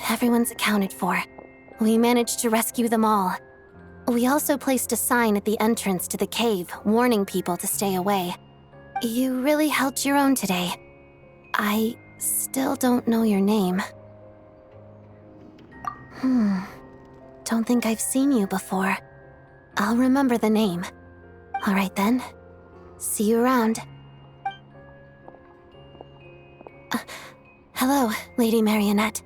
Everyone's accounted for. We managed to rescue them all. We also placed a sign at the entrance to the cave, warning people to stay away. You really held your own today. I still don't know your name. Don't think I've seen you before. I'll remember the name. All right then. See you around. Hello, Lady Marionette.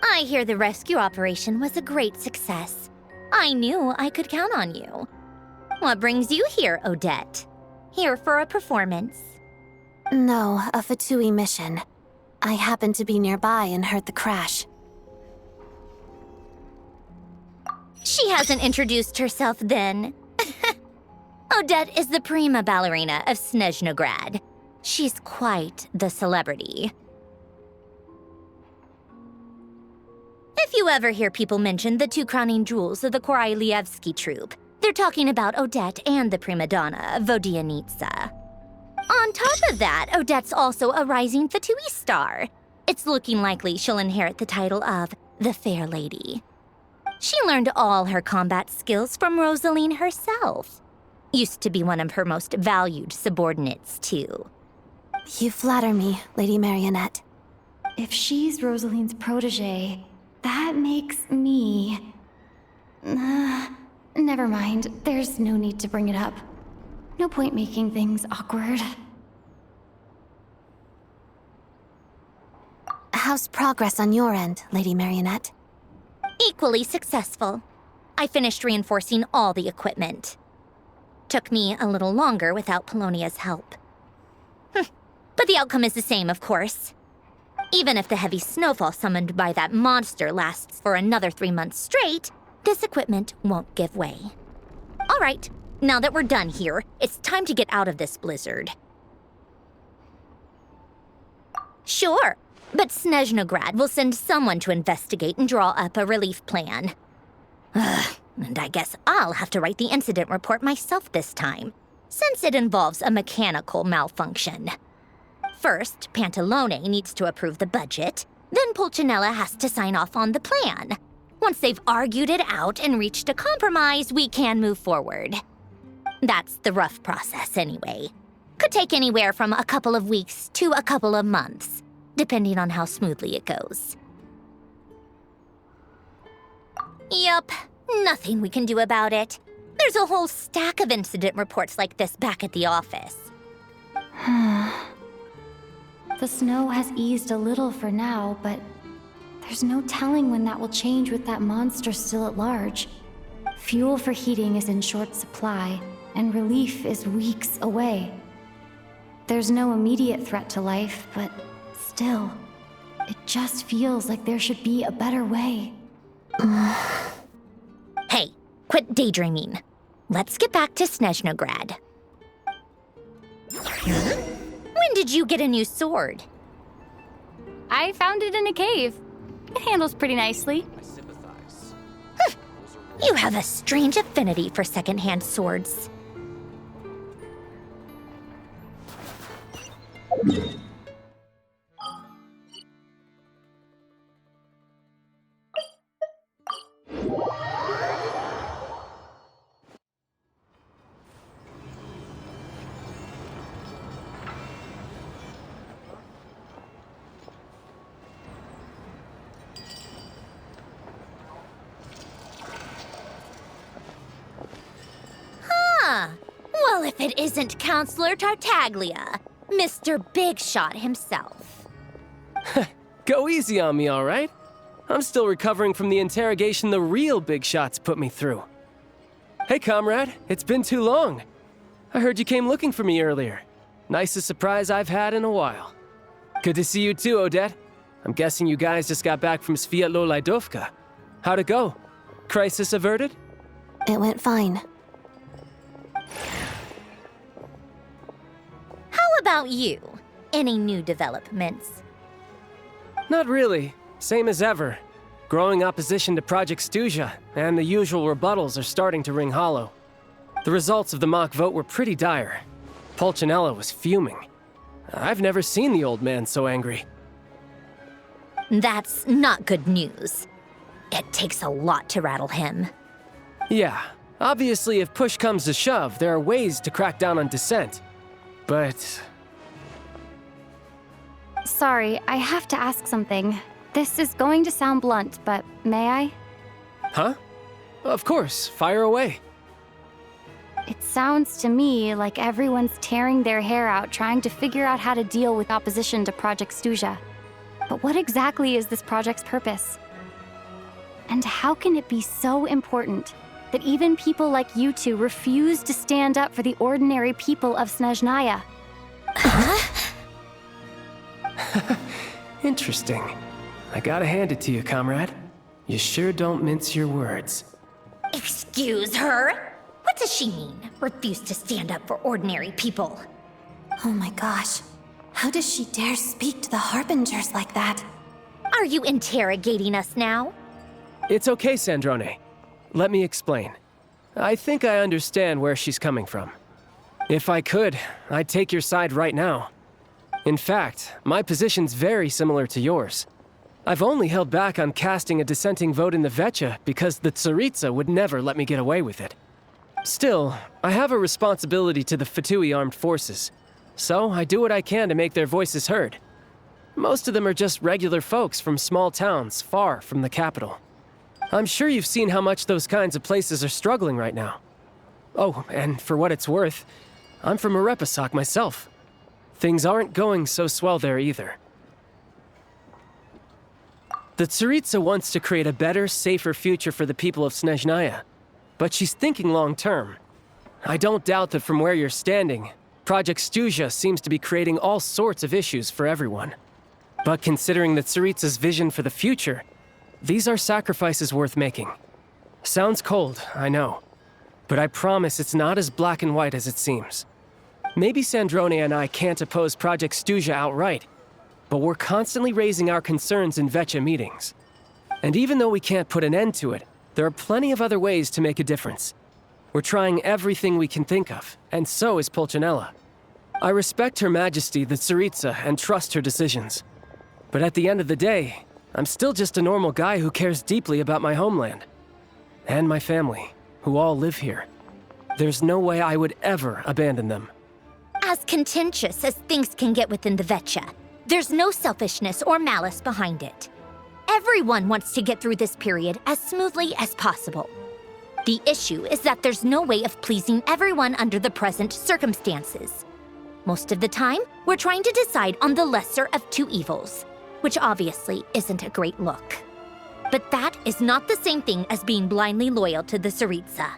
I hear the rescue operation was a great success. I knew I could count on you. What brings you here, Odette? Here for a performance? No, a Fatui mission. I happened to be nearby and heard the crash. She hasn't introduced herself then. Odette is the prima ballerina of Snezhnograd. She's quite the celebrity. If you ever hear people mention the two crowning jewels of the Korailievsky troupe, they're talking about Odette and the prima donna, Vodianitsa. On top of that, Odette's also a rising Fatui star. It's looking likely she'll inherit the title of the Fair Lady. She learned all her combat skills from Rosaline herself. Used to be one of her most valued subordinates, too. You flatter me, Lady Marionette. If she's Rosaline's protege, that makes me... never mind. There's no need to bring it up. No point making things awkward. How's progress on your end, Lady Marionette? Equally successful. I finished reinforcing all the equipment. Took me a little longer without Polonia's help. But the outcome is the same, of course. Even if the heavy snowfall summoned by that monster lasts for another 3 months straight, this equipment won't give way. All right, now that we're done here, it's time to get out of this blizzard. Sure, but Snezhnograd will send someone to investigate and draw up a relief plan. And I guess I'll have to write the incident report myself this time, since it involves a mechanical malfunction. First, Pantalone needs to approve the budget, then Pulcinella has to sign off on the plan. Once they've argued it out and reached a compromise, we can move forward. That's the rough process anyway. Could take anywhere from a couple of weeks to a couple of months, depending on how smoothly it goes. Yup, nothing we can do about it. There's a whole stack of incident reports like this back at the office. The snow has eased a little for now, but there's no telling when that will change with that monster still at large. Fuel for heating is in short supply, and relief is weeks away. There's no immediate threat to life, but still, it just feels like there should be a better way. Hey, quit daydreaming. Let's get back to Snezhnograd. When did you get a new sword? I found it in a cave. It handles pretty nicely. I sympathize. You have a strange affinity for second-hand swords. Well, if it isn't Counselor Tartaglia, Mr. Big Shot himself. Go easy on me, all right? I'm still recovering from the interrogation the real Big Shots put me through. Hey, comrade, it's been too long. I heard you came looking for me earlier. Nicest surprise I've had in a while. Good to see you too, Odette. I'm guessing you guys just got back from Sviatlo Laidovka. How'd it go? Crisis averted? It went fine. How about you? Any new developments? Not really. Same as ever. Growing opposition to Project Stuja, and the usual rebuttals are starting to ring hollow. The results of the mock vote were pretty dire. Pulcinella was fuming. I've never seen the old man so angry. That's not good news. It takes a lot to rattle him. Yeah, obviously if push comes to shove, there are ways to crack down on dissent. But... Sorry, I have to ask something. This is going to sound blunt, but may I? Huh? Of course, fire away. It sounds to me like everyone's tearing their hair out trying to figure out how to deal with opposition to Project Stuja. But what exactly is this project's purpose? And how can it be so important that even people like you two refuse to stand up for the ordinary people of Snezhnaya? Interesting. I gotta hand it to you, comrade. You sure don't mince your words. Excuse her? What does she mean? Refuse to stand up for ordinary people? Oh my gosh. How does she dare speak to the Harbingers like that? Are you interrogating us now? It's okay, Sandrone. Let me explain. I think I understand where she's coming from. If I could, I'd take your side right now. In fact, my position's very similar to yours. I've only held back on casting a dissenting vote in the Vecha because the Tsaritsa would never let me get away with it. Still, I have a responsibility to the Fatui armed forces, so I do what I can to make their voices heard. Most of them are just regular folks from small towns far from the capital. I'm sure you've seen how much those kinds of places are struggling right now. Oh, and for what it's worth, I'm from Arepasak myself. Things aren't going so swell there either. The Tsaritsa wants to create a better, safer future for the people of Snezhnaya, but she's thinking long-term. I don't doubt that from where you're standing, Project Stuja seems to be creating all sorts of issues for everyone. But considering the Tsaritsa's vision for the future, these are sacrifices worth making. Sounds cold, I know, but I promise it's not as black and white as it seems. Maybe Sandrone and I can't oppose Project Stuja outright, but we're constantly raising our concerns in Vecha meetings. And even though we can't put an end to it, there are plenty of other ways to make a difference. We're trying everything we can think of, and so is Pulcinella. I respect Her Majesty the Tsaritsa and trust her decisions. But at the end of the day, I'm still just a normal guy who cares deeply about my homeland. And my family, who all live here. There's no way I would ever abandon them. As contentious as things can get within the Vecha, there's no selfishness or malice behind it. Everyone wants to get through this period as smoothly as possible. The issue is that there's no way of pleasing everyone under the present circumstances. Most of the time, we're trying to decide on the lesser of two evils, which obviously isn't a great look. But that is not the same thing as being blindly loyal to the Tsaritsa.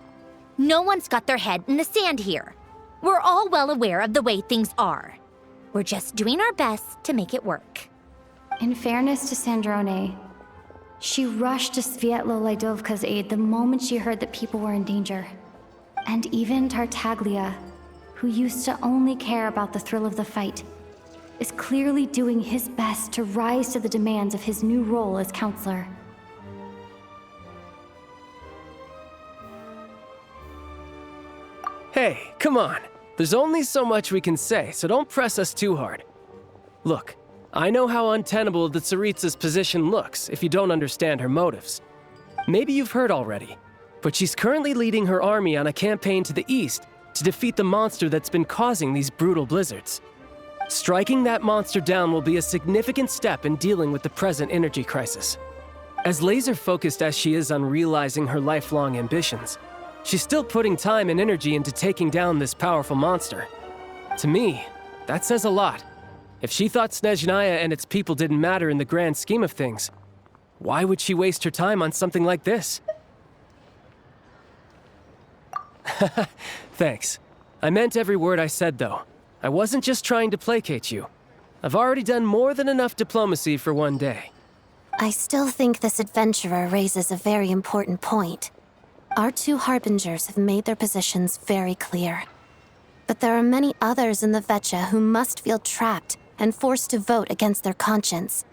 No one's got their head in the sand here. We're all well aware of the way things are. We're just doing our best to make it work. In fairness to Sandrone, she rushed to Svietlo Laidovka's aid the moment she heard that people were in danger. And even Tartaglia, who used to only care about the thrill of the fight, is clearly doing his best to rise to the demands of his new role as counselor. Hey, come on. There's only so much we can say, so don't press us too hard. Look, I know how untenable the Tsaritsa's position looks if you don't understand her motives. Maybe you've heard already, but she's currently leading her army on a campaign to the east to defeat the monster that's been causing these brutal blizzards. Striking that monster down will be a significant step in dealing with the present energy crisis. As laser-focused as she is on realizing her lifelong ambitions, she's still putting time and energy into taking down this powerful monster. To me, that says a lot. If she thought Snezhnaya and its people didn't matter in the grand scheme of things, why would she waste her time on something like this? Thanks. I meant every word I said, though. I wasn't just trying to placate you. I've already done more than enough diplomacy for one day. I still think this adventurer raises a very important point. Our two Harbingers have made their positions very clear. But there are many others in the Vecha who must feel trapped and forced to vote against their conscience.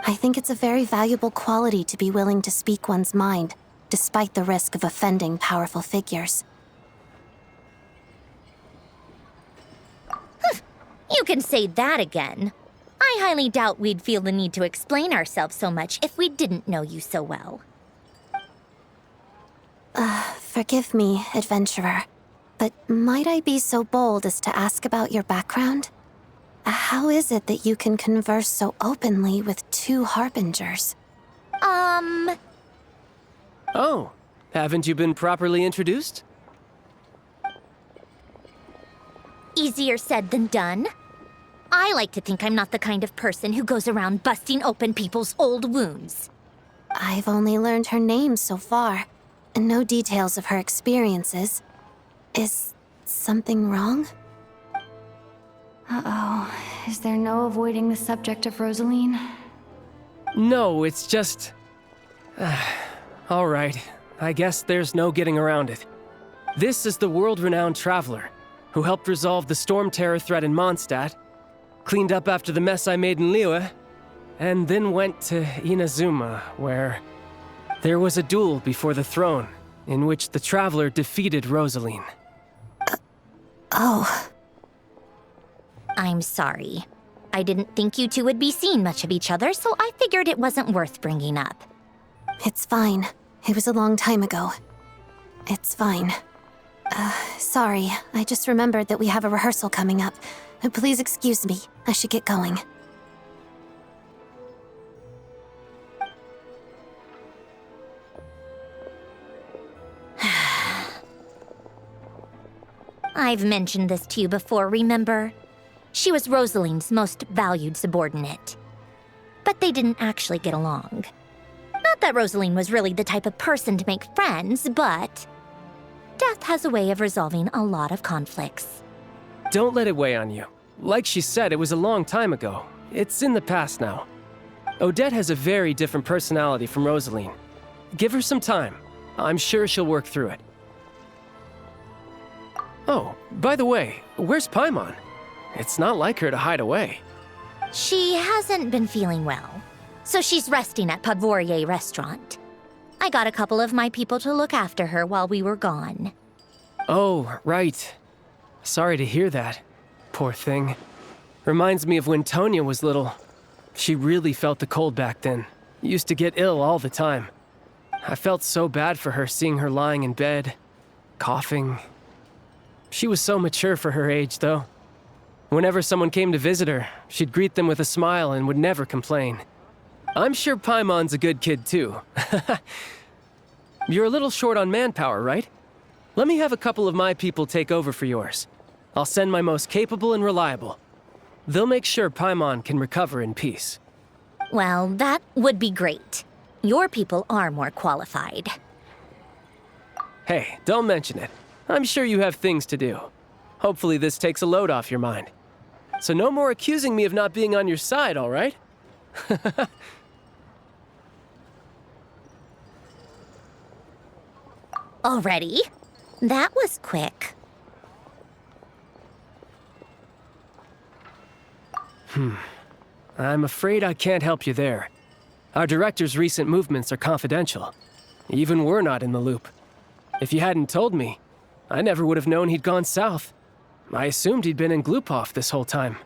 I think it's a very valuable quality to be willing to speak one's mind, despite the risk of offending powerful figures. You can say that again. I highly doubt we'd feel the need to explain ourselves so much if we didn't know you so well. Forgive me, adventurer, but might I be so bold as to ask about your background? How is it that you can converse so openly with two harbingers? Oh, haven't you been properly introduced? Easier said than done. I like to think I'm not the kind of person who goes around busting open people's old wounds. I've only learned her name so far, and no details of her experiences. Is something wrong? Uh-oh. Is there no avoiding the subject of Rosaline? No, it's just... all right, I guess there's no getting around it. This is the world-renowned traveler who helped resolve the storm terror threat in Mondstadt, cleaned up after the mess I made in Liyue, and then went to Inazuma, where there was a duel before the throne in which the traveler defeated Rosaline. Oh. I'm sorry. I didn't think you two would be seeing much of each other, so I figured it wasn't worth bringing up. It's fine. It was a long time ago. It's fine. Sorry, I just remembered that we have a rehearsal coming up. Please excuse me. I should get going. I've mentioned this to you before, remember? She was Rosaline's most valued subordinate. But they didn't actually get along. Not that Rosaline was really the type of person to make friends, but death has a way of resolving a lot of conflicts. Don't let it weigh on you. Like she said, it was a long time ago. It's in the past now. Odette has a very different personality from Rosaline. Give her some time. I'm sure she'll work through it. Oh, by the way, where's Paimon? It's not like her to hide away. She hasn't been feeling well, so she's resting at Podvorier restaurant. I got a couple of my people to look after her while we were gone. Oh, right. Sorry to hear that. Poor thing. Reminds me of when Tonya was little. She really felt the cold back then. Used to get ill all the time. I felt so bad for her seeing her lying in bed, coughing. She was so mature for her age, though. Whenever someone came to visit her, she'd greet them with a smile and would never complain. I'm sure Paimon's a good kid, too. You're a little short on manpower, right? Let me have a couple of my people take over for yours. I'll send my most capable and reliable. They'll make sure Paimon can recover in peace. Well, that would be great. Your people are more qualified. Hey, don't mention it. I'm sure you have things to do. Hopefully this takes a load off your mind. So no more accusing me of not being on your side, all right? Already? That was quick. I'm afraid I can't help you there. Our director's recent movements are confidential. Even we're not in the loop. If you hadn't told me, I never would have known he'd gone south. I assumed he'd been in Glupov this whole time.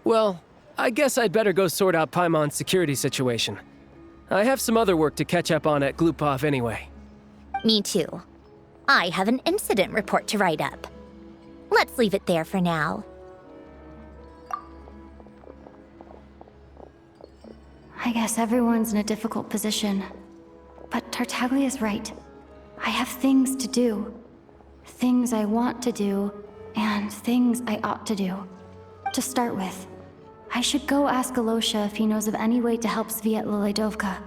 Well, I guess I'd better go sort out Paimon's security situation. I have some other work to catch up on at Glupov anyway. Me too. I have an incident report to write up. Let's leave it there for now. I guess everyone's in a difficult position. But Tartaglia's right. I have things to do. Things I want to do, and things I ought to do. To start with, I should go ask Alosha if he knows of any way to help Sviatlila Dovka.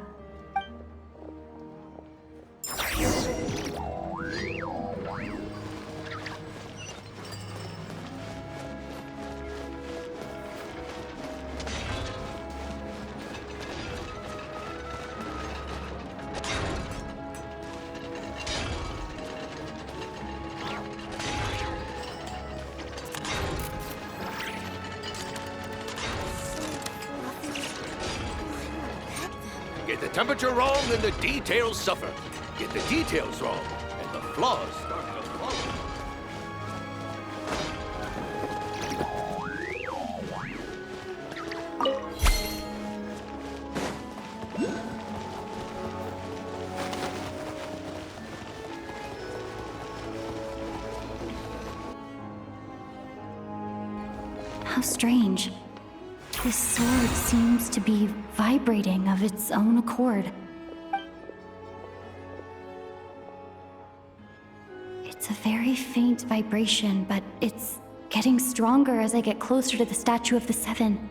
Get the temperature wrong, and the details suffer. Get the details wrong, and the flaws start to follow. strange. This sword seems to be vibrating of its own accord. It's a very faint vibration, but it's getting stronger as I get closer to the statue of the Seven.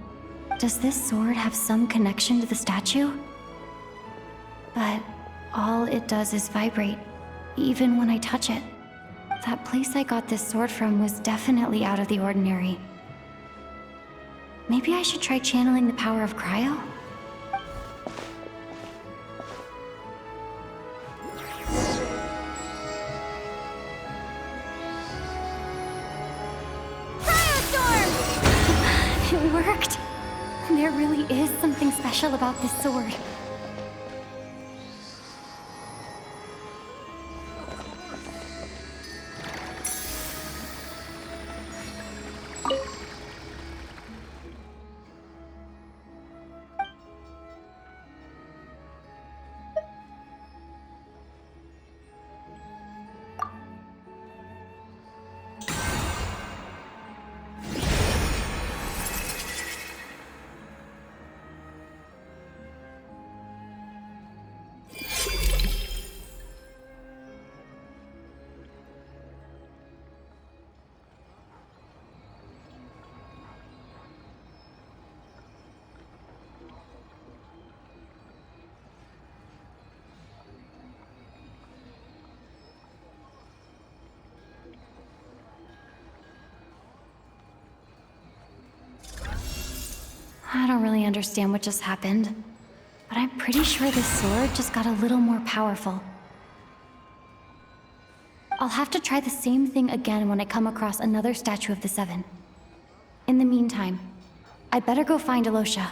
Does this sword have some connection to the statue? But all it does is vibrate, even when I touch it. That place I got this sword from was definitely out of the ordinary. Maybe I should try channeling the power of cryo? It worked! There really is something special about this sword. I don't really understand what just happened, but I'm pretty sure this sword just got a little more powerful. I'll have to try the same thing again when I come across another statue of the Seven. In the meantime, I'd better go find Alosha.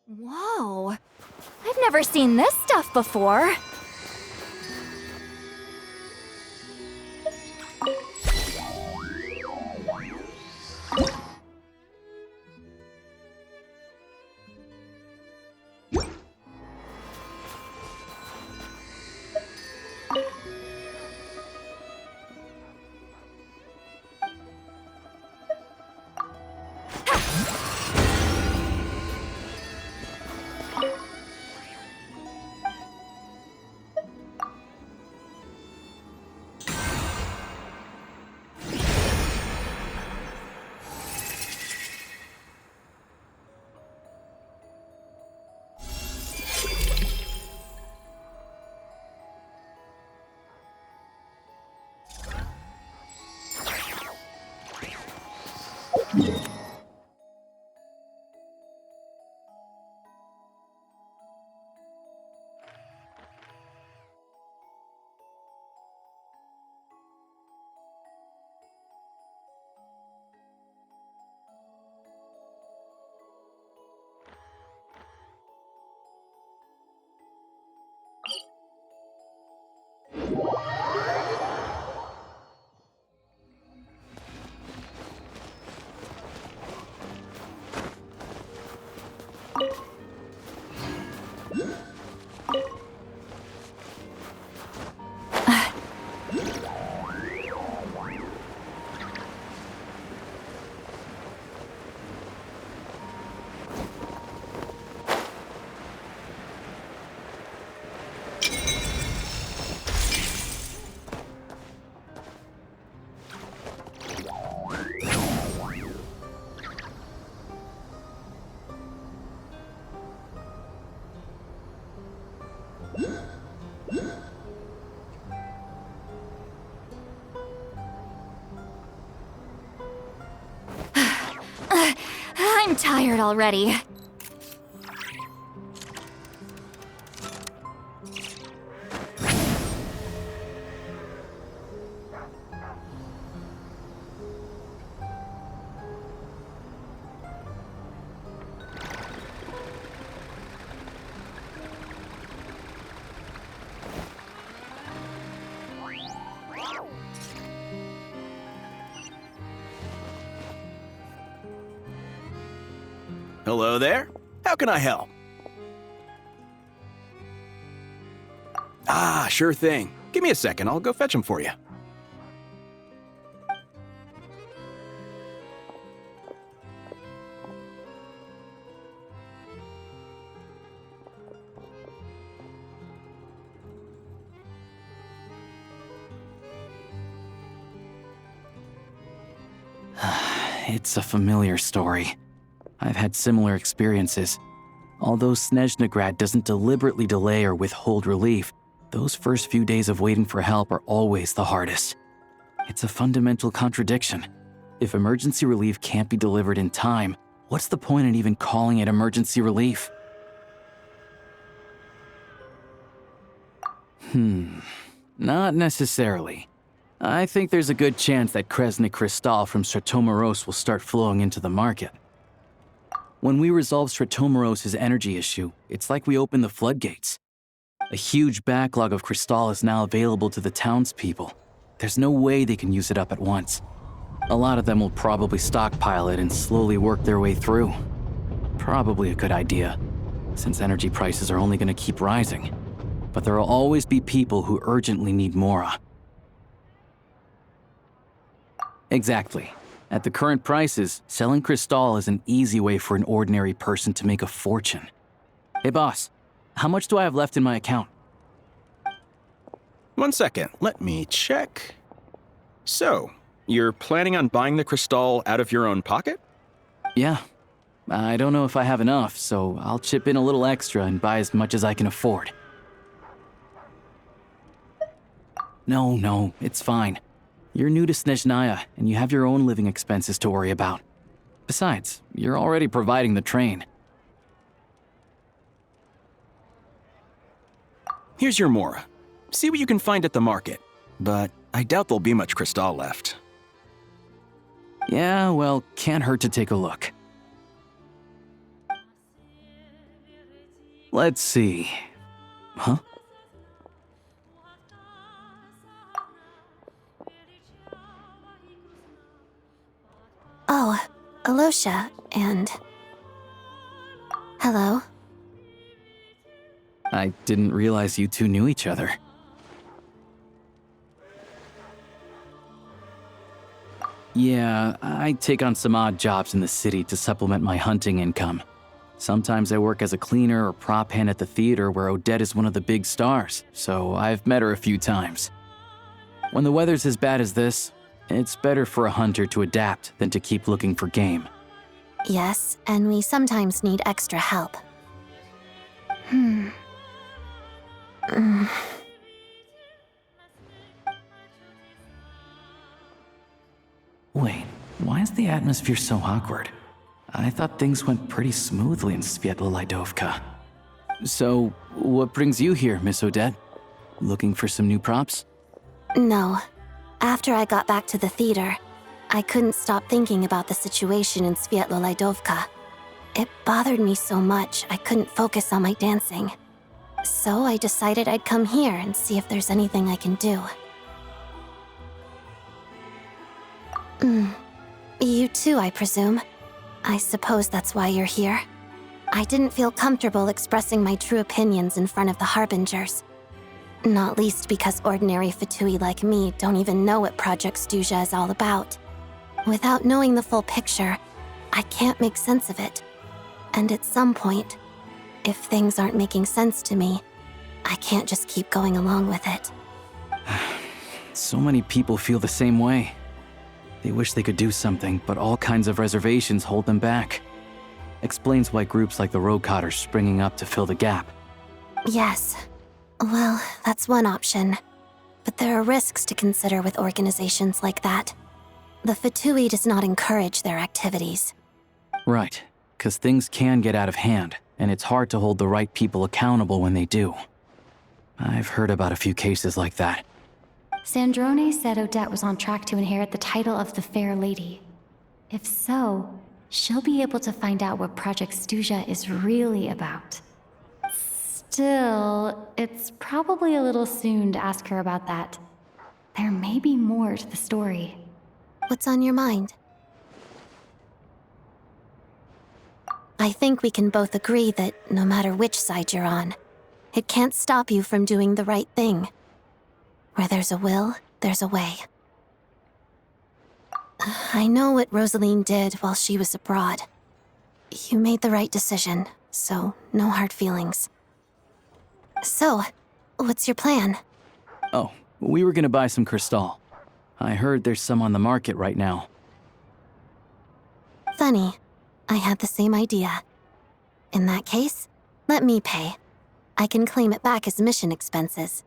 Whoa! I've never seen this stuff before! I'm tired already. Hello there. How can I help? Ah, sure thing. Give me a second, I'll go fetch him for you. It's a familiar story. I've had similar experiences. Although Snezhnegrad doesn't deliberately delay or withhold relief, those first few days of waiting for help are always the hardest. It's a fundamental contradiction. If emergency relief can't be delivered in time, what's the point in even calling it emergency relief? Not necessarily. I think there's a good chance that Kresny Krystal from Stratomoros will start flowing into the market. When we resolve Stratomoros' energy issue, it's like we open the floodgates. A huge backlog of crystal is now available to the townspeople. There's no way they can use it up at once. A lot of them will probably stockpile it and slowly work their way through. Probably a good idea, since energy prices are only going to keep rising. But there will always be people who urgently need Mora. Exactly. At the current prices, selling crystal is an easy way for an ordinary person to make a fortune. Hey boss, how much do I have left in my account? 1 second, let me check. So, you're planning on buying the crystal out of your own pocket? Yeah. I don't know if I have enough, so I'll chip in a little extra and buy as much as I can afford. No, it's fine. You're new to Snezhnaya, and you have your own living expenses to worry about. Besides, you're already providing the train. Here's your Mora. See what you can find at the market, but I doubt there'll be much crystal left. Yeah, well, can't hurt to take a look. Let's see. Huh? Oh, Alosha, and... Hello. I didn't realize you two knew each other. Yeah, I take on some odd jobs in the city to supplement my hunting income. Sometimes I work as a cleaner or prop hand at the theater where Odette is one of the big stars, so I've met her a few times. When the weather's as bad as this, it's better for a hunter to adapt than to keep looking for game. Yes, and we sometimes need extra help. Wait, why is the atmosphere so awkward? I thought things went pretty smoothly in Sviatlo-Lydovka. So, what brings you here, Miss Odette? Looking for some new props? No. After I got back to the theater, I couldn't stop thinking about the situation in Sviatlo-Lydovka. It bothered me so much I couldn't focus on my dancing. So I decided I'd come here and see if there's anything I can do. You too, I presume. I suppose that's why you're here. I didn't feel comfortable expressing my true opinions in front of the Harbingers. Not least because ordinary Fatui like me don't even know what Project Stuja is all about. Without knowing the full picture, I can't make sense of it. And at some point, if things aren't making sense to me, I can't just keep going along with it. So many people feel the same way. They wish they could do something, but all kinds of reservations hold them back. Explains why groups like the Rokot are springing up to fill the gap. Yes. Well, that's one option. But there are risks to consider with organizations like that. The Fatui does not encourage their activities. Right, because things can get out of hand, and it's hard to hold the right people accountable when they do. I've heard about a few cases like that. Sandrone said Odette was on track to inherit the title of the Fair Lady. If so, she'll be able to find out what Project Stuja is really about. Still, it's probably a little soon to ask her about that. There may be more to the story. What's on your mind? I think we can both agree that no matter which side you're on, it can't stop you from doing the right thing. Where there's a will, there's a way. I know what Rosaline did while she was abroad. You made the right decision, so no hard feelings. So, what's your plan? Oh, we were gonna buy some crystal. I heard there's some on the market right now. Funny. I had the same idea. In that case, let me pay. I can claim it back as mission expenses.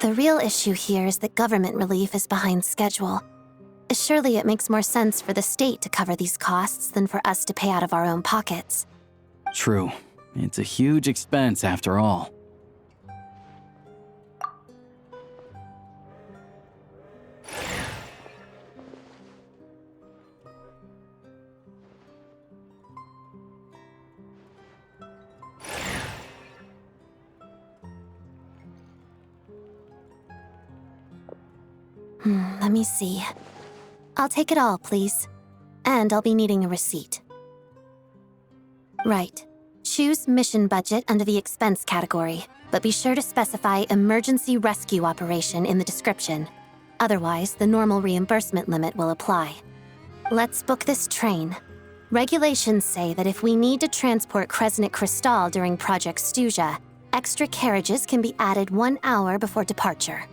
The real issue here is that government relief is behind schedule. Surely it makes more sense for the state to cover these costs than for us to pay out of our own pockets. True. It's a huge expense after all. Let me see. I'll take it all, please. And I'll be needing a receipt. Right. Choose mission budget under the expense category, but be sure to specify emergency rescue operation in the description. Otherwise, the normal reimbursement limit will apply. Let's book this train. Regulations say that if we need to transport Kresnik Crystal during Project Stuja, extra carriages can be added 1 hour before departure.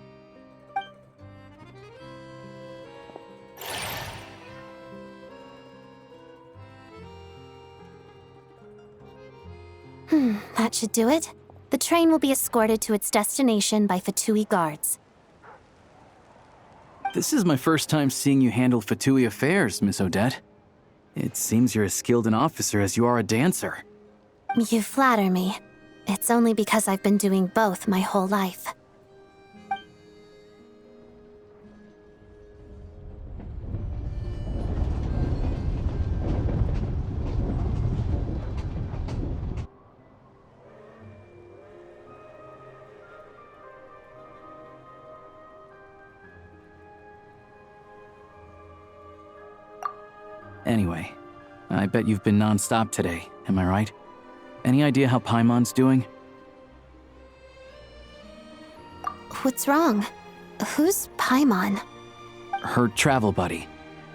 That should do it. The train will be escorted to its destination by Fatui guards. This is my first time seeing you handle Fatui affairs, Miss Odette. It seems you're as skilled an officer as you are a dancer. You flatter me. It's only because I've been doing both my whole life. Anyway, I bet you've been non-stop today, am I right? Any idea how Paimon's doing? What's wrong? Who's Paimon? Her travel buddy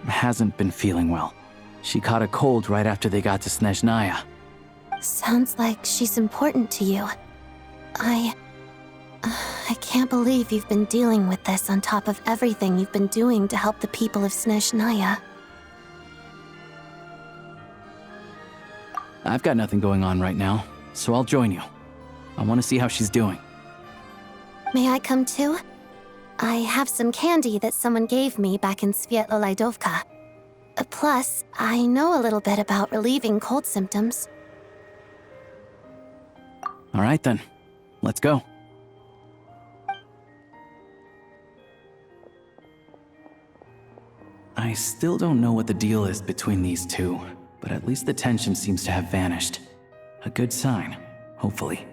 hasn't been feeling well. She caught a cold right after they got to Snezhnaya. Sounds like she's important to you. I can't believe you've been dealing with this on top of everything you've been doing to help the people of Snezhnaya. I've got nothing going on right now, so I'll join you. I want to see how she's doing. May I come too? I have some candy that someone gave me back in Svietlo-Lidovka. Plus, I know a little bit about relieving cold symptoms. All right then, let's go. I still don't know what the deal is between these two, but at least the tension seems to have vanished. A good sign, hopefully.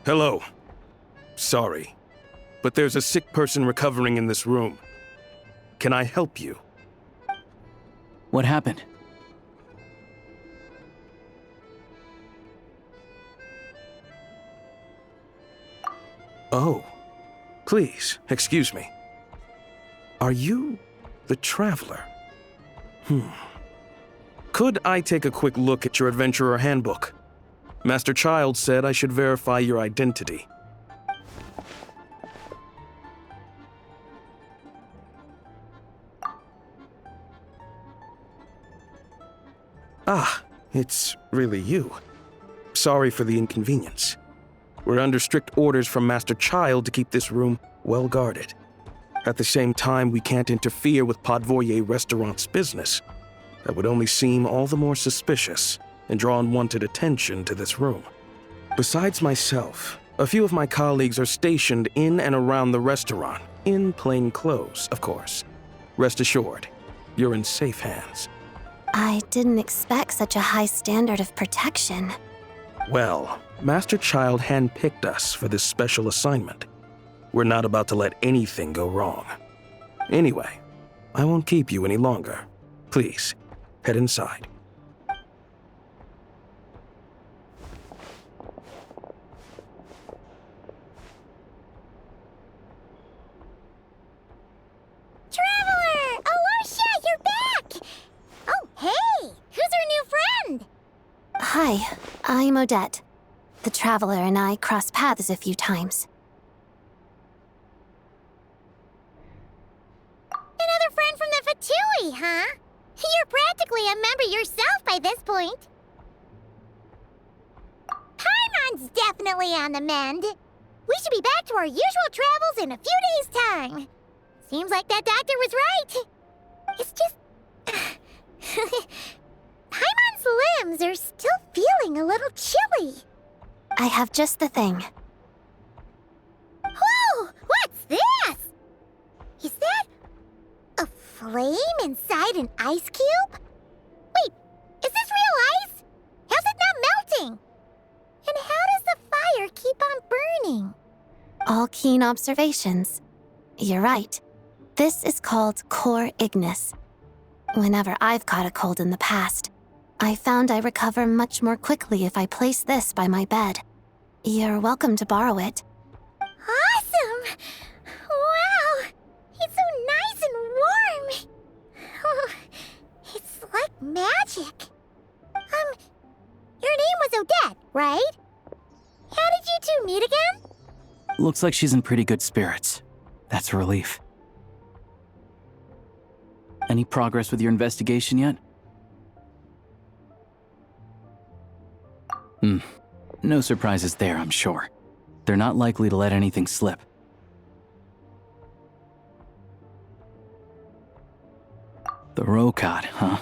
Hello. Sorry, but there's a sick person recovering in this room. Can I help you? What happened? Oh. Please, excuse me. Are you The Traveler. Could I take a quick look at your Adventurer Handbook? Master Child said I should verify your identity. Ah, it's really you. Sorry for the inconvenience. We're under strict orders from Master Child to keep this room well guarded. At the same time, we can't interfere with Podvoye Restaurant's business. That would only seem all the more suspicious and draw unwanted attention to this room. Besides myself, a few of my colleagues are stationed in and around the restaurant, in plain clothes, of course. Rest assured, you're in safe hands. I didn't expect such a high standard of protection. Well, Master Child handpicked us for this special assignment. We're not about to let anything go wrong. Anyway, I won't keep you any longer. Please, head inside. Traveler! Aloysia, you're back! Oh, hey! Who's our new friend? Hi, I'm Odette. The Traveler and I crossed paths a few times. Another friend from the Fatui, huh? You're practically a member yourself by this point. Paimon's definitely on the mend. We should be back to our usual travels in a few days' time. Seems like that doctor was right. It's just... Paimon's limbs are still feeling a little chilly. I have just the thing. Whoa! What's this? Is that a flame inside an ice cube? Wait, is this real ice? How's it not melting? And how does the fire keep on burning? All keen observations. You're right. This is called core ignis. Whenever I've caught a cold in the past, I found I recover much more quickly if I place this by my bed. You're welcome to borrow it. Awesome! Wow! It's so nice and warm! Oh, it's like magic. Your name was Odette, right? How did you two meet again? Looks like she's in pretty good spirits. That's a relief. Any progress with your investigation yet? No surprises there, I'm sure. They're not likely to let anything slip. The Rokad, huh?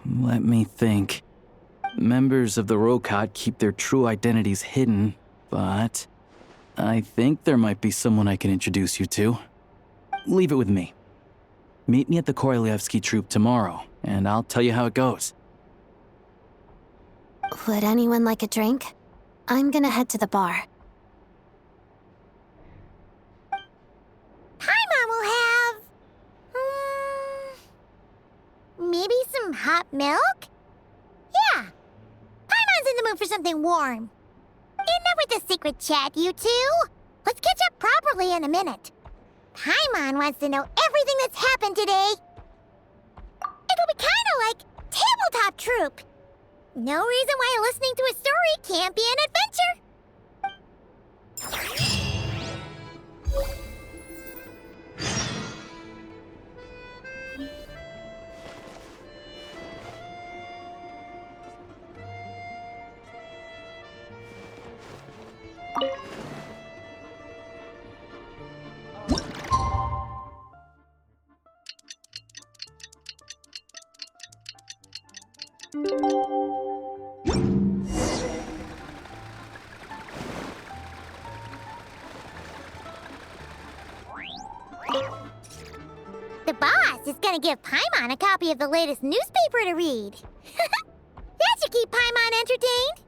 Let me think. Members of the Rokad keep their true identities hidden, but I think there might be someone I can introduce you to. Leave it with me. Meet me at the Korolyevsky Troop tomorrow, and I'll tell you how it goes. Would anyone like a drink? I'm gonna head to the bar. Paimon will have... maybe some hot milk? Yeah. Paimon's in the mood for something warm. Enough with the secret chat, you two. Let's catch up properly in a minute. Paimon wants to know everything that's happened today. It'll be kind of like Tabletop Troop. No reason why listening to a story can't be an adventure. The boss is gonna give Paimon a copy of the latest newspaper to read. That should keep Paimon entertained.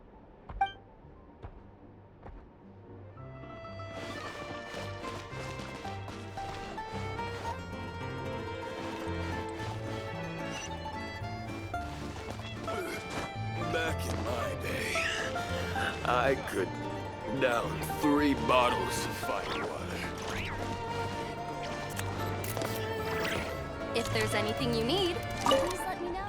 Back in my day, I could down 3 bottles of fine water. If there's anything you need, please let me know.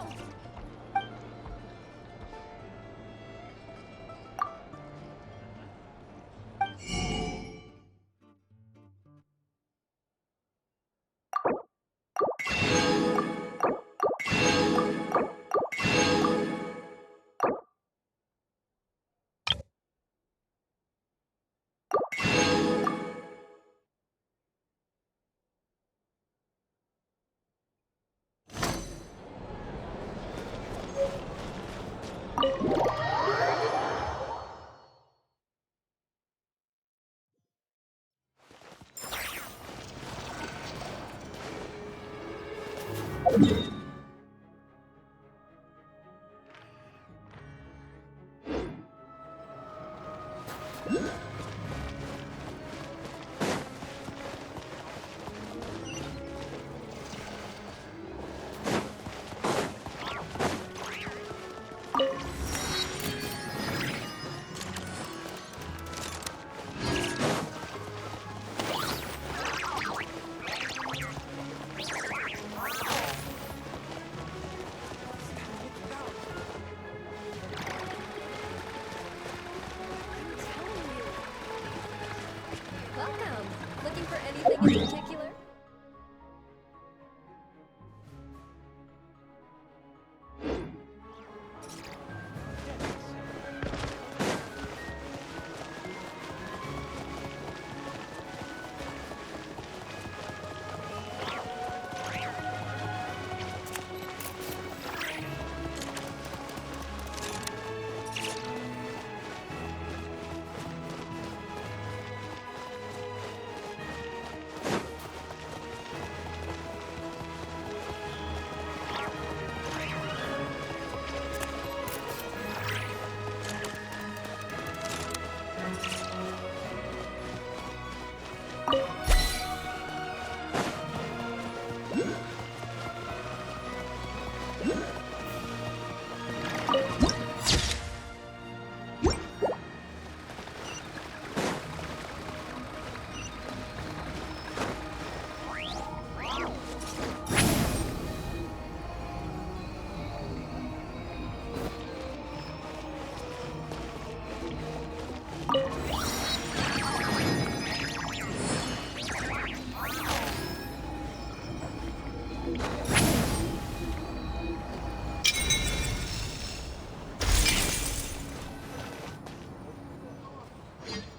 Welcome. Looking for anything in particular?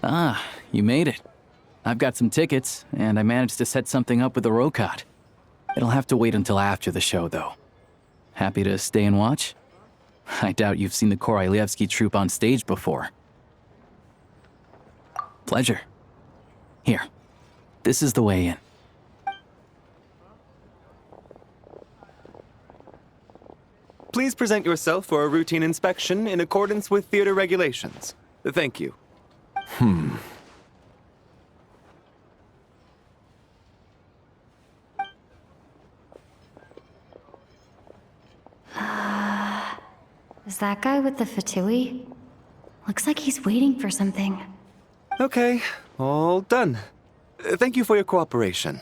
Ah, you made it. I've got some tickets, and I managed to set something up with the Rokot. It'll have to wait until after the show, though. Happy to stay and watch? I doubt you've seen the Korolyevsky troupe on stage before. Pleasure. Here, this is the way in. Please present yourself for a routine inspection in accordance with theater regulations. Thank you. Is that guy with the fatui? Looks like he's waiting for something. Okay, all done. Thank you for your cooperation.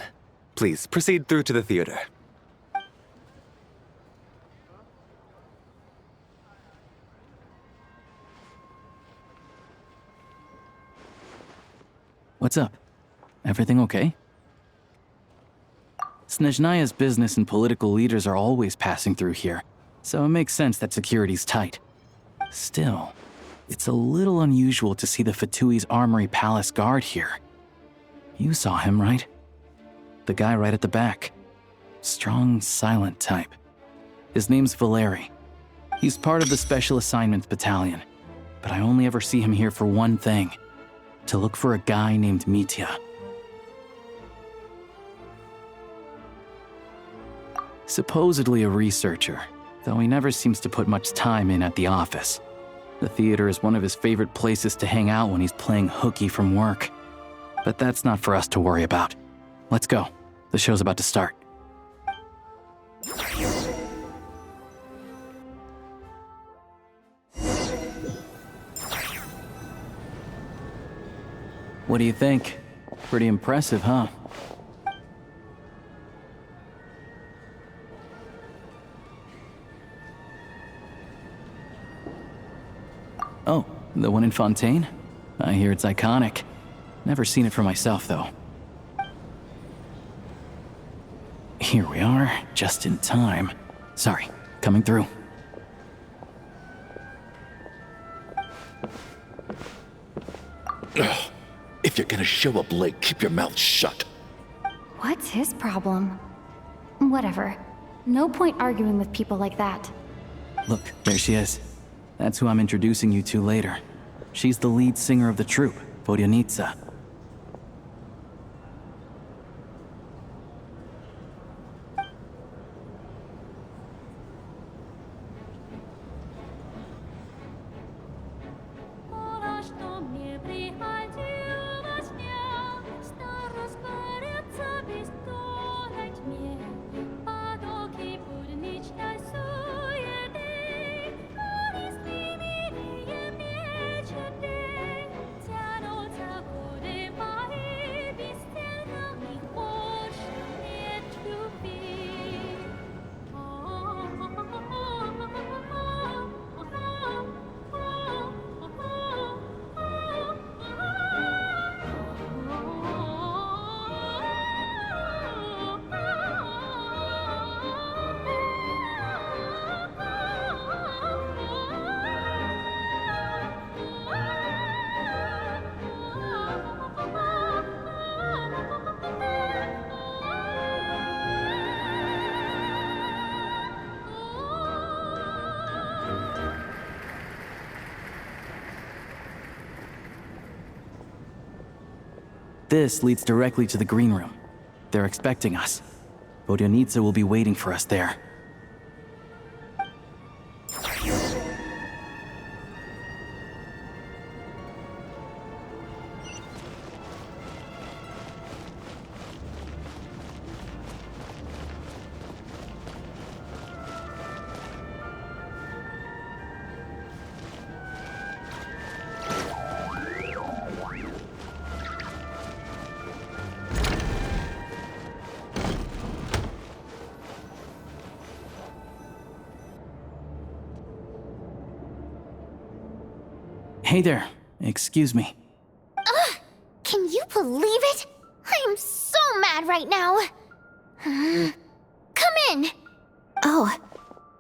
Please proceed through to the theater. What's up? Everything okay? Snezhnaya's business and political leaders are always passing through here, so it makes sense that security's tight. Still, it's a little unusual to see the Fatui's Armory Palace guard here. You saw him, right? The guy right at the back. Strong, silent type. His name's Valeri. He's part of the Special Assignments Battalion, but I only ever see him here for one thing. To look for a guy named Mitya. Supposedly a researcher, though he never seems to put much time in at the office. The theater is one of his favorite places to hang out when he's playing hooky from work. But that's not for us to worry about. Let's go. The show's about to start. What do you think? Pretty impressive, huh? Oh, the one in Fontaine? I hear it's iconic. Never seen it for myself, though. Here we are, just in time. Sorry, coming through. Ugh. If you're gonna show up late, keep your mouth shut. What's his problem? Whatever. No point arguing with people like that. Look, there she is. That's who I'm introducing you to later. She's the lead singer of the troupe, Vodyanitsa. This leads directly to the green room. They're expecting us. Vodyanitsa will be waiting for us there. Hey there. Excuse me. Ugh! Can you believe it? I'm so mad right now. Come in. Oh,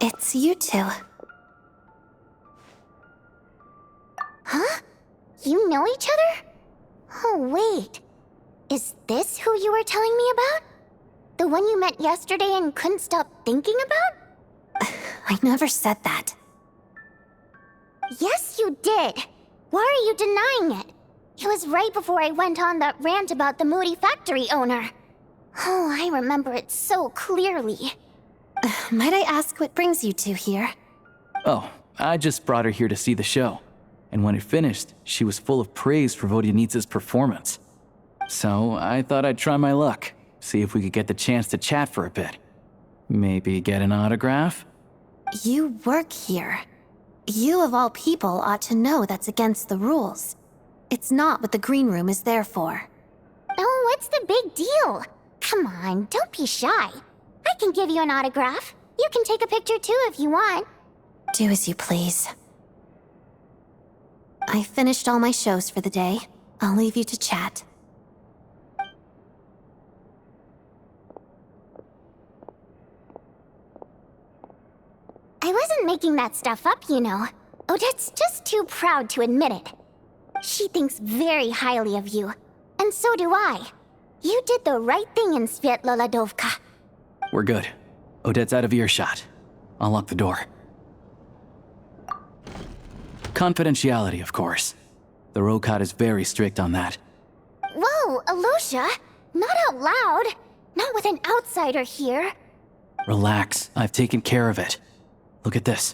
it's you two. Huh? You know each other? Oh, wait. Is this who you were telling me about? The one you met yesterday and couldn't stop thinking about? I never said that. Yes, you did. Why are you denying it? It was right before I went on that rant about the moody factory owner. Oh, I remember it so clearly. Might I ask what brings you two here? Oh, I just brought her here to see the show. And when it finished, she was full of praise for Vodyanitsa's performance. So I thought I'd try my luck, see if we could get the chance to chat for a bit. Maybe get an autograph? You work here. You of all people ought to know that's against the rules. It's not what the green room is there for. Oh, what's the big deal? Come on, don't be shy. I can give you an autograph. You can take a picture too if you want. Do as you please. I finished all my shows for the day. I'll leave you to chat. I wasn't making that stuff up, you know. Odette's just too proud to admit it. She thinks very highly of you, and so do I. You did the right thing in Svietloladovka. We're good. Odette's out of earshot. I'll lock the door. Confidentiality, of course. The Rokat is very strict on that. Whoa, Alosha! Not out loud! Not with an outsider here! Relax, I've taken care of it. Look at this.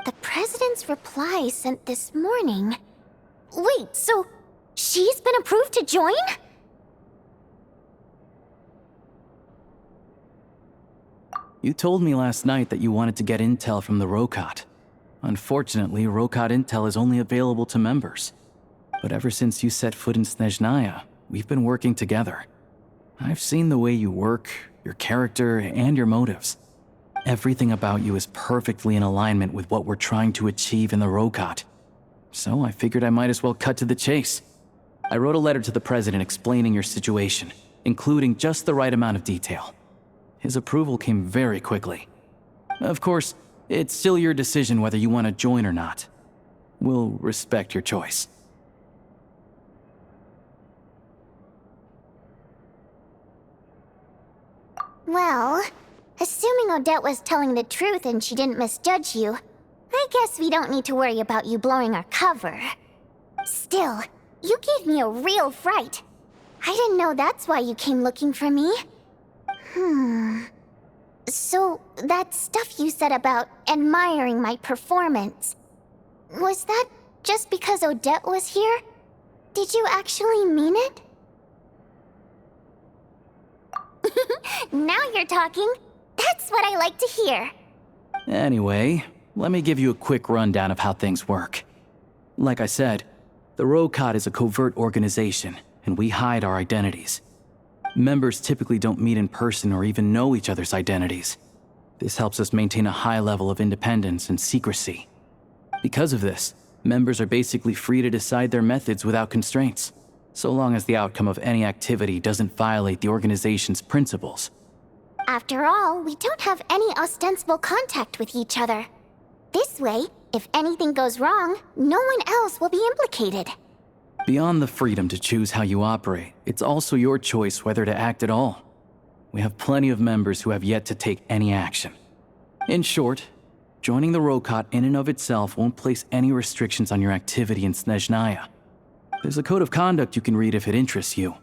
The president's reply sent this morning. Wait, so she's been approved to join? You told me last night that you wanted to get intel from the Rokat. Unfortunately, Rokat intel is only available to members. but ever since you set foot in Snezhnaya, we've been working together. I've seen the way you work, your character, and your motives. Everything about you is perfectly in alignment with what we're trying to achieve in the Rokot. So I figured I might as well cut to the chase. I wrote a letter to the president explaining your situation, including just the right amount of detail. His approval came very quickly. Of course, it's still your decision whether you want to join or not. We'll respect your choice. Well, assuming Odette was telling the truth and she didn't misjudge you, I guess we don't need to worry about you blowing our cover. Still, you gave me a real fright. I didn't know that's why you came looking for me. So, that stuff you said about admiring my performance, was that just because Odette was here? Did you actually mean it? Now you're talking. That's what I like to hear. Anyway, let me give you a quick rundown of how things work. Like I said, the Rokot is a covert organization, and we hide our identities. Members typically don't meet in person or even know each other's identities. This helps us maintain a high level of independence and secrecy. Because of this, members are basically free to decide their methods without constraints, so long as the outcome of any activity doesn't violate the organization's principles. After all, we don't have any ostensible contact with each other. This way, if anything goes wrong, no one else will be implicated. Beyond the freedom to choose how you operate, it's also your choice whether to act at all. We have plenty of members who have yet to take any action. In short, joining the Rokot in and of itself won't place any restrictions on your activity in Snezhnaya. There's a code of conduct you can read if it interests you.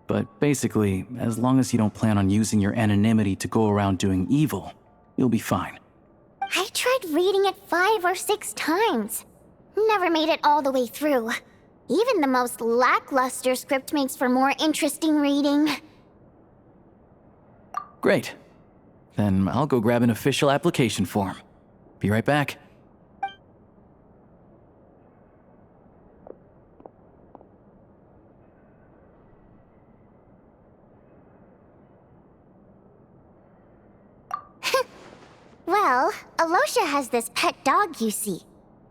But basically, as long as you don't plan on using your anonymity to go around doing evil, you'll be fine. I tried reading it 5 or 6 times. Never made it all the way through. Even the most lackluster script makes for more interesting reading. Great. Then I'll go grab an official application form. Be right back. Well, Alosha has this pet dog, you see.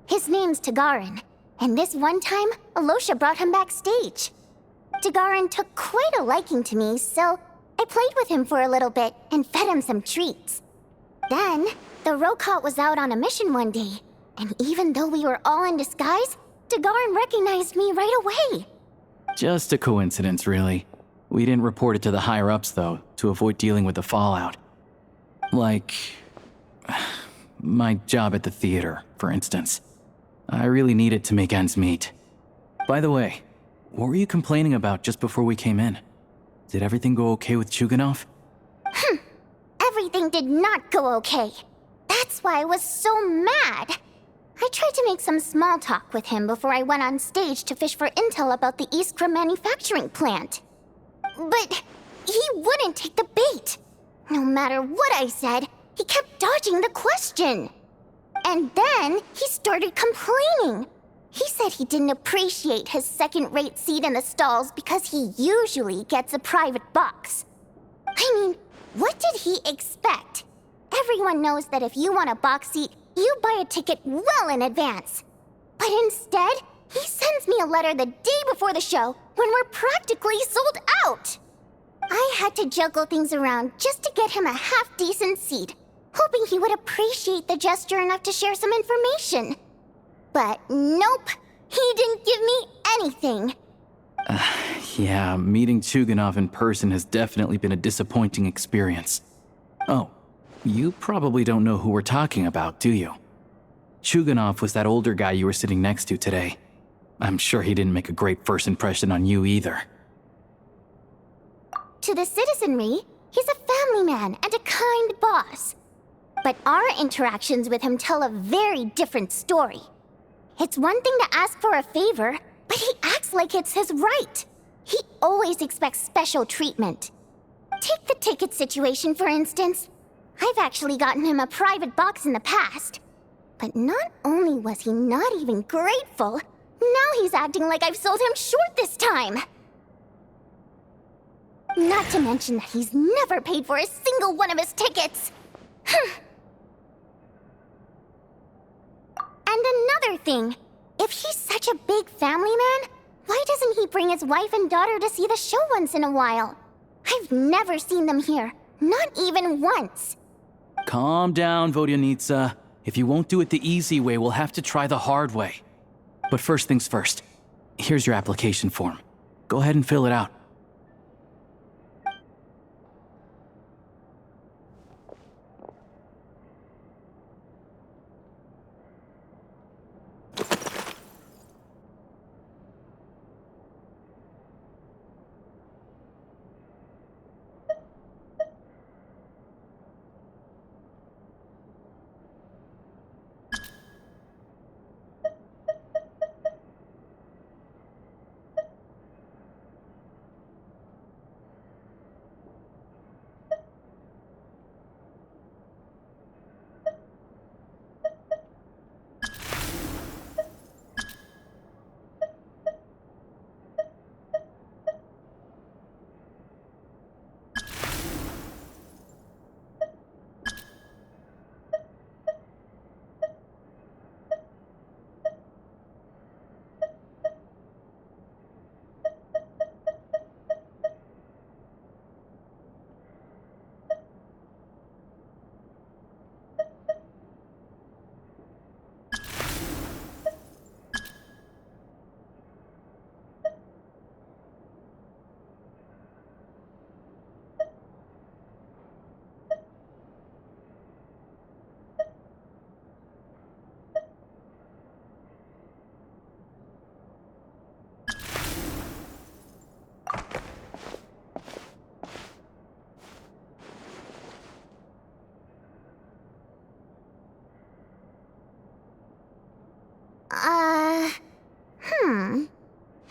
His name's Tagarin, and this one time, Alosha brought him backstage. Tagarin took quite a liking to me, so I played with him for a little bit and fed him some treats. Then, the Rokot was out on a mission one day, and even though we were all in disguise, Tagarin recognized me right away. Just a coincidence, really. We didn't report it to the higher-ups, though, to avoid dealing with the fallout. Like my job at the theater, for instance. I really needed to make ends meet. By the way, what were you complaining about just before we came in? Did everything go okay with Chuganov? Everything did not go okay. That's why I was so mad. I tried to make some small talk with him before I went on stage to fish for intel about the Iskra manufacturing plant. But he wouldn't take the bait. No matter what I said, he kept dodging the question. And then he started complaining. He said he didn't appreciate his second-rate seat in the stalls because he usually gets a private box. I mean, what did he expect? Everyone knows that if you want a box seat, you buy a ticket well in advance. But instead, he sends me a letter the day before the show when we're practically sold out. I had to juggle things around just to get him a half-decent seat, hoping he would appreciate the gesture enough to share some information. But nope, he didn't give me anything. Yeah, meeting Chuganov in person has definitely been a disappointing experience. Oh, you probably don't know who we're talking about, do you? Chuganov was that older guy you were sitting next to today. I'm sure he didn't make a great first impression on you either. To the citizenry, he's a family man and a kind boss. But our interactions with him tell a very different story. It's one thing to ask for a favor, but he acts like it's his right. He always expects special treatment. Take the ticket situation, for instance. I've actually gotten him a private box in the past. But not only was he not even grateful, Now he's acting like I've sold him short this time. Not to mention that he's never paid for a single one of his tickets. And another thing, if he's such a big family man, why doesn't he bring his wife and daughter to see the show once in a while? I've never seen them here, not even once. Calm down, Vodyanitsa. If you won't do it the easy way, we'll have to try the hard way. But first things first, here's your application form. Go ahead and fill it out.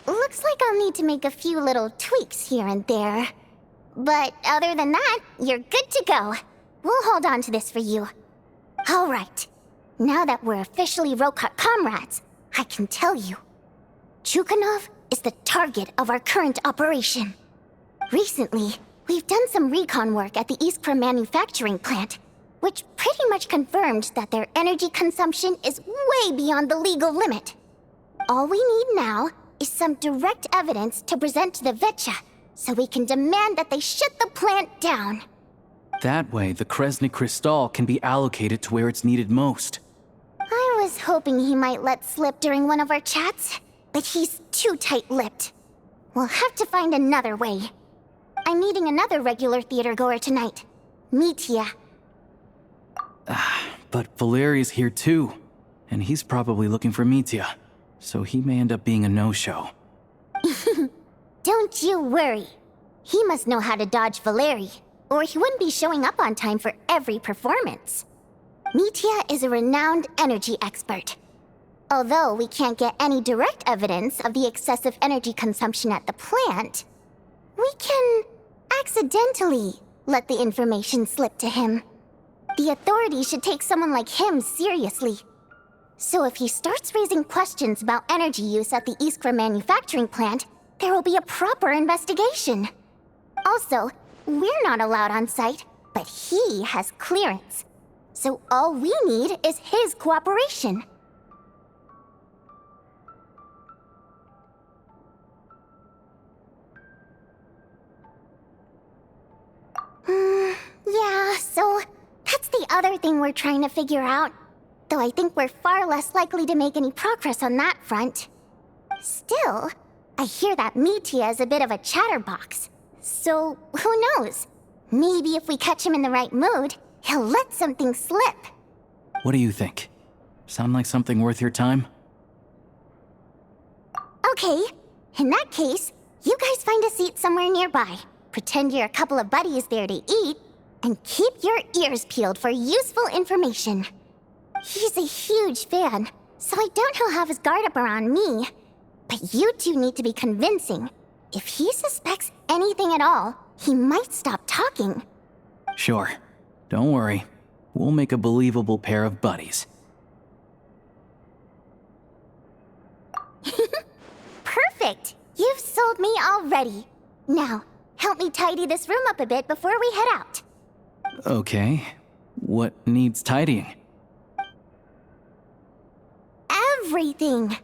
Looks like I'll need to make a few little tweaks here and there. But other than that, you're good to go. We'll hold on to this for you. All right. Now that we're officially Rokot comrades, I can tell you. Chukhanov is the target of our current operation. Recently, we've done some recon work at the Iskra manufacturing plant, which pretty much confirmed that their energy consumption is way beyond the legal limit. All we need now is some direct evidence to present to the Vetcha, so we can demand that they shut the plant down. That way, the Kresny Kristall can be allocated to where it's needed most. I was hoping he might let slip during one of our chats, but he's too tight-lipped. We'll have to find another way. I'm meeting another regular theater-goer tonight, Mitya. But Valeri's here too, and he's probably looking for Mitya, so he may end up being a no-show. Don't you worry. He must know how to dodge Valeri, or he wouldn't be showing up on time for every performance. Mitya is a renowned energy expert. Although we can't get any direct evidence of the excessive energy consumption at the plant, we can accidentally let the information slip to him. The authorities should take someone like him seriously. So if he starts raising questions about energy use at the Iskra manufacturing plant, there will be a proper investigation. Also, we're not allowed on site, but he has clearance. So all we need is his cooperation. Yeah, so that's the other thing we're trying to figure out. Though I think we're far less likely to make any progress on that front. Still, I hear that Mitya is a bit of a chatterbox. So, who knows? Maybe if we catch him in the right mood, he'll let something slip. What do you think? Sound like something worth your time? Okay, in that case, you guys find a seat somewhere nearby. Pretend you're a couple of buddies there to eat, and keep your ears peeled for useful information. He's a huge fan, so I doubt he'll have his guard up around me. But you two need to be convincing. If he suspects anything at all, he might stop talking. Sure. Don't worry. We'll make a believable pair of buddies. Perfect! You've sold me already. Now, help me tidy this room up a bit before we head out. Okay. What needs tidying? Everything!